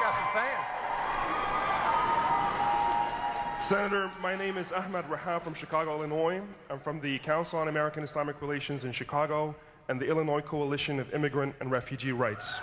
got some fans. Senator, my name is Ahmed Rehab from Chicago, Illinois. I'm from the Council on American-Islamic Relations in Chicago and the Illinois Coalition of Immigrant and Refugee Rights.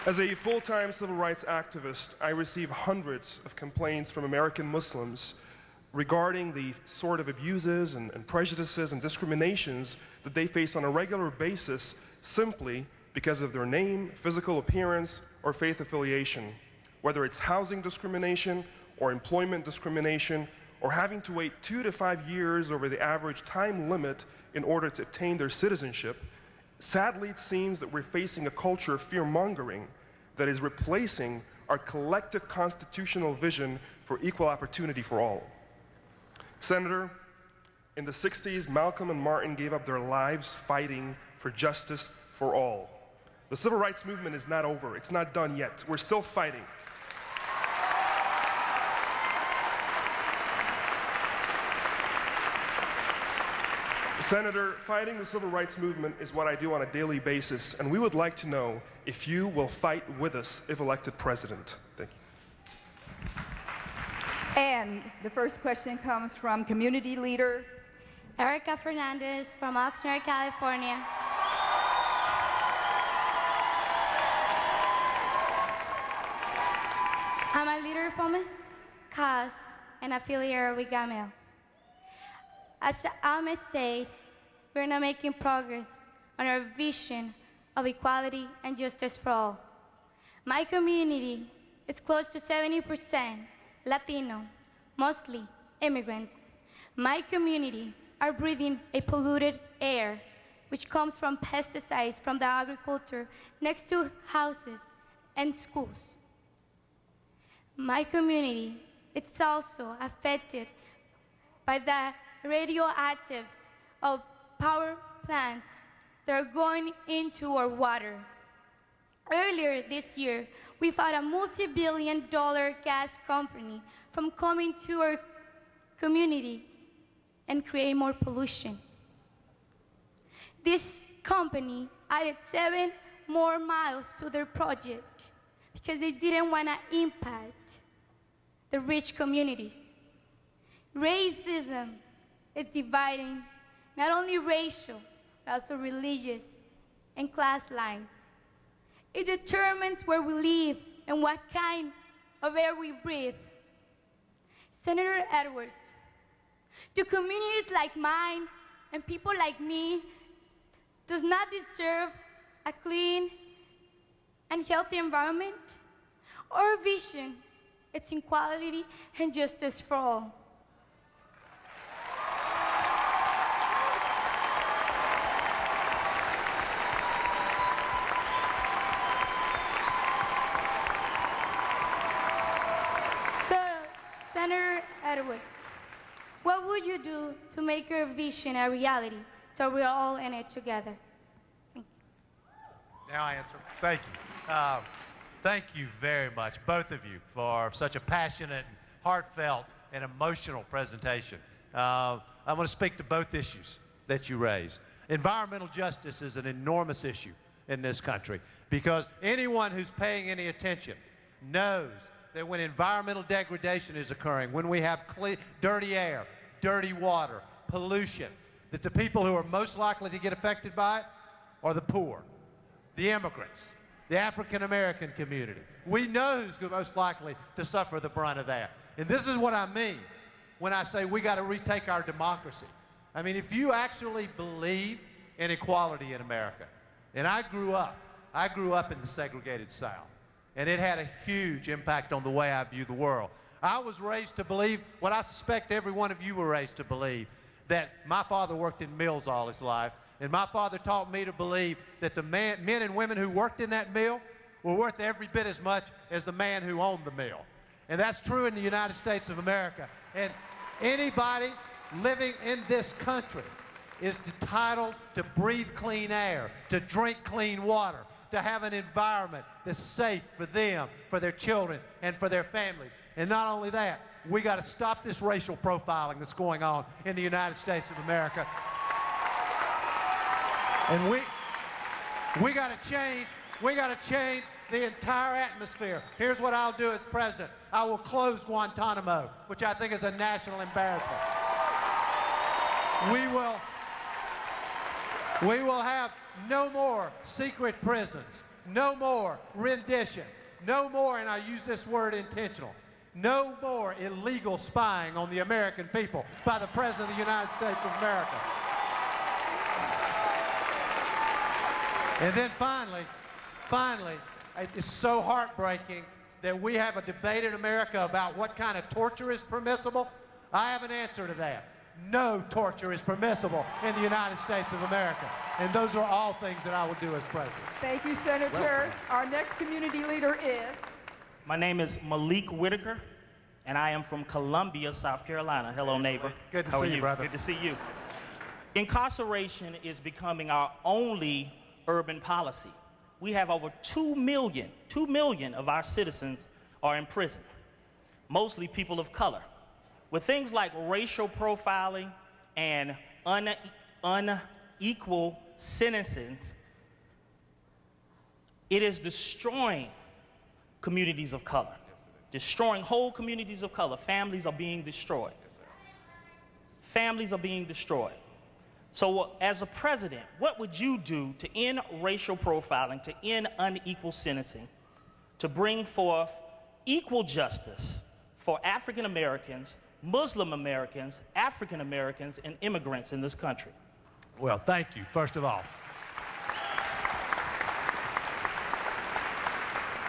As a full-time civil rights activist, I receive hundreds of complaints from American Muslims regarding the sort of abuses and prejudices and discriminations that they face on a regular basis simply because of their name, physical appearance, or faith affiliation, whether it's housing discrimination or employment discrimination, or having to wait 2 to 5 years over the average time limit in order to obtain their citizenship. Sadly, it seems that we're facing a culture of fear-mongering that is replacing our collective constitutional vision for equal opportunity for all. Senator, in the 60s, Malcolm and Martin gave up their lives fighting for justice for all. The civil rights movement is not over. It's not done yet. We're still fighting. Senator, fighting the civil rights movement is what I do on a daily basis, and we would like to know if you will fight with us if elected president. Thank you. And the first question comes from community leader Erica Fernandez from Oxnard, California. I'm a leader from CAS and affiliate with Gamel. As Ahmed said, we're not making progress on our vision of equality and justice for all. My community is close to 70% Latino, mostly immigrants. My community are breathing a polluted air, which comes from pesticides from the agriculture next to houses and schools. My community is also affected by the radioactives of power plants that are going into our water. Earlier this year, we fought a multi-billion-dollar gas company from coming to our community and create more pollution. This company added 7 more miles to their project because they didn't want to impact the rich communities. Racism is dividing not only racial, but also religious and class lines. It determines where we live and what kind of air we breathe. Senator Edwards, do communities like mine and people like me does not deserve a clean and healthy environment or a vision? It's equality and justice for all. Senator Edwards, what would you do to make your vision a reality so we're all in it together? Thank you. Now I answer. Thank you. Thank you very much, both of you, for such a passionate, heartfelt, and emotional presentation. I want to speak to both issues that you raised. Environmental justice is an enormous issue in this country because anyone who's paying any attention knows that when environmental degradation is occurring, when we have dirty air, dirty water, pollution, that the people who are most likely to get affected by it are the poor, the immigrants, the African-American community. We know who's most likely to suffer the brunt of that. And this is what I mean when I say we got to retake our democracy. I mean, if you actually believe in equality in America, and I grew up in the segregated South, and it had a huge impact on the way I view the world. I was raised to believe what I suspect every one of you were raised to believe, that my father worked in mills all his life, and my father taught me to believe that the men and women who worked in that mill were worth every bit as much as the man who owned the mill. And that's true in the United States of America. And anybody living in this country is entitled to breathe clean air, to drink clean water, to have an environment that's safe for them, for their children, and for their families. And not only that, we got to stop this racial profiling that's going on in the United States of America. And We got to change the entire atmosphere. Here's what I'll do as president. I will close Guantanamo, which I think is a national embarrassment. We will have no more secret prisons, no more rendition, no more, and I use this word intentional, no more illegal spying on the American people by the President of the United States of America. And then finally, it's so heartbreaking that we have a debate in America about what kind of torture is permissible. I have an answer to that. No torture is permissible in the United States of America. And those are all things that I will do as president. Thank you, Senator. Our next community leader is? My name is Malik Whitaker, and I am from Columbia, South Carolina. Hello, neighbor. Good to How see are you, brother. Good to see you. Incarceration is becoming our only urban policy. We have over 2 million of our citizens are in prison, mostly people of color. With things like racial profiling and unequal sentencing, it is destroying communities of color, destroying whole communities of color. Families are being destroyed. Families are being destroyed. So as a president, what would you do to end racial profiling, to end unequal sentencing, to bring forth equal justice for African Americans, Muslim Americans, African Americans, and immigrants in this country? Well, thank you, first of all.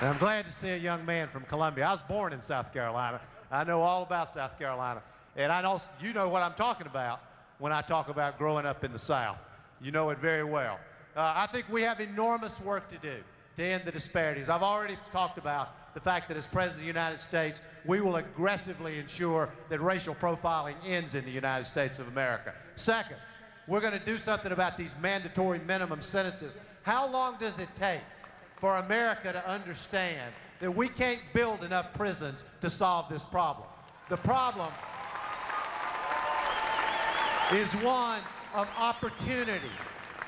And I'm glad to see a young man from Columbia. I was born in South Carolina. I know all about South Carolina. And I know you know what I'm talking about when I talk about growing up in the South. You know it very well. I think we have enormous work to do to end the disparities. I've already talked about the fact that as President of the United States, we will aggressively ensure that racial profiling ends in the United States of America. Second, we're going to do something about these mandatory minimum sentences. How long does it take for America to understand that we can't build enough prisons to solve this problem? The problem is one of opportunity,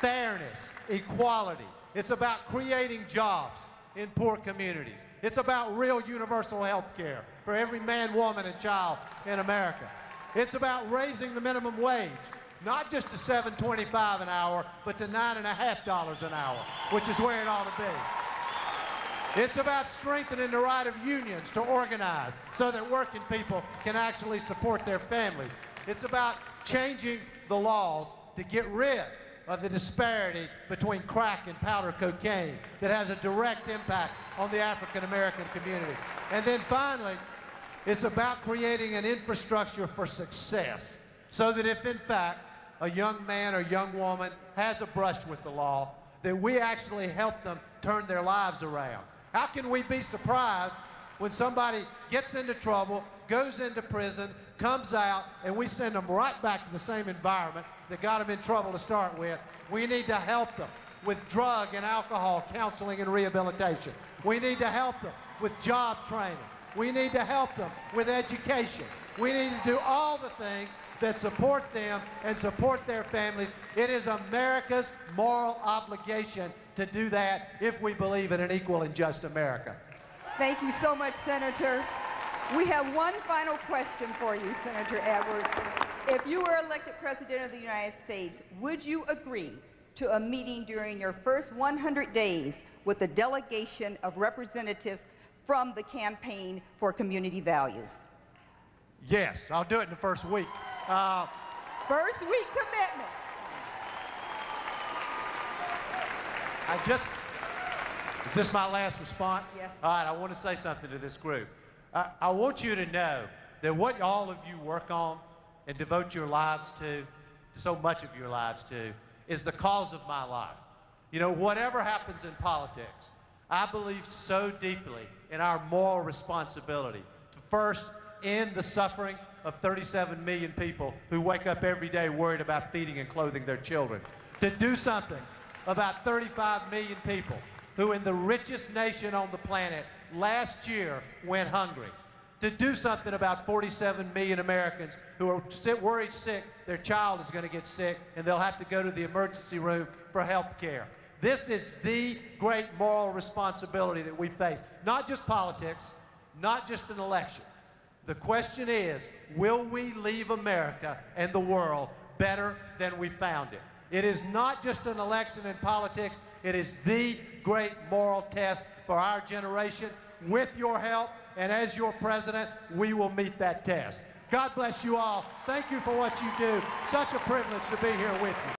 fairness, equality. It's about creating jobs in poor communities. It's about real universal health care for every man, woman, and child in America. It's about raising the minimum wage, not just to $7.25 an hour, but to $9.50 an hour, which is where it ought to be. It's about strengthening the right of unions to organize so that working people can actually support their families. It's about changing the laws to get rid of the disparity between crack and powder cocaine that has a direct impact on the African American community. And then finally, it's about creating an infrastructure for success so that if in fact a young man or young woman has a brush with the law, that we actually help them turn their lives around. How can we be surprised when somebody gets into trouble, goes into prison, comes out, and we send them right back to the same environment that got them in trouble to start with? We need to help them with drug and alcohol counseling and rehabilitation. We need to help them with job training. We need to help them with education. We need to do all the things that support them and support their families. It is America's moral obligation to do that if we believe in an equal and just America. Thank you so much, Senator. We have one final question for you, Senator Edwards. If you were elected President of the United States, would you agree to a meeting during your first 100 days with a delegation of representatives from the Campaign for Community Values? Yes, I'll do it in the first week. First week commitment. Is this my last response? Yes. All right, I want to say something to this group. I want you to know that what all of you work on and devote your lives to, so much of your lives to, is the cause of my life. You know, whatever happens in politics, I believe so deeply in our moral responsibility to first end the suffering of 37 million people who wake up every day worried about feeding and clothing their children, to do something about 35 million people who in the richest nation on the planet last year went hungry, to do something about 47 million Americans who are worried sick their child is going to get sick and they'll have to go to the emergency room for health care. This is the great moral responsibility that we face. Not just politics, not just an election. The question is, will we leave America and the world better than we found it? It is not just an election in politics. It is the great moral test for our generation. With your help and as your president, we will meet that test. God bless you all. Thank you for what you do. Such a privilege to be here with you.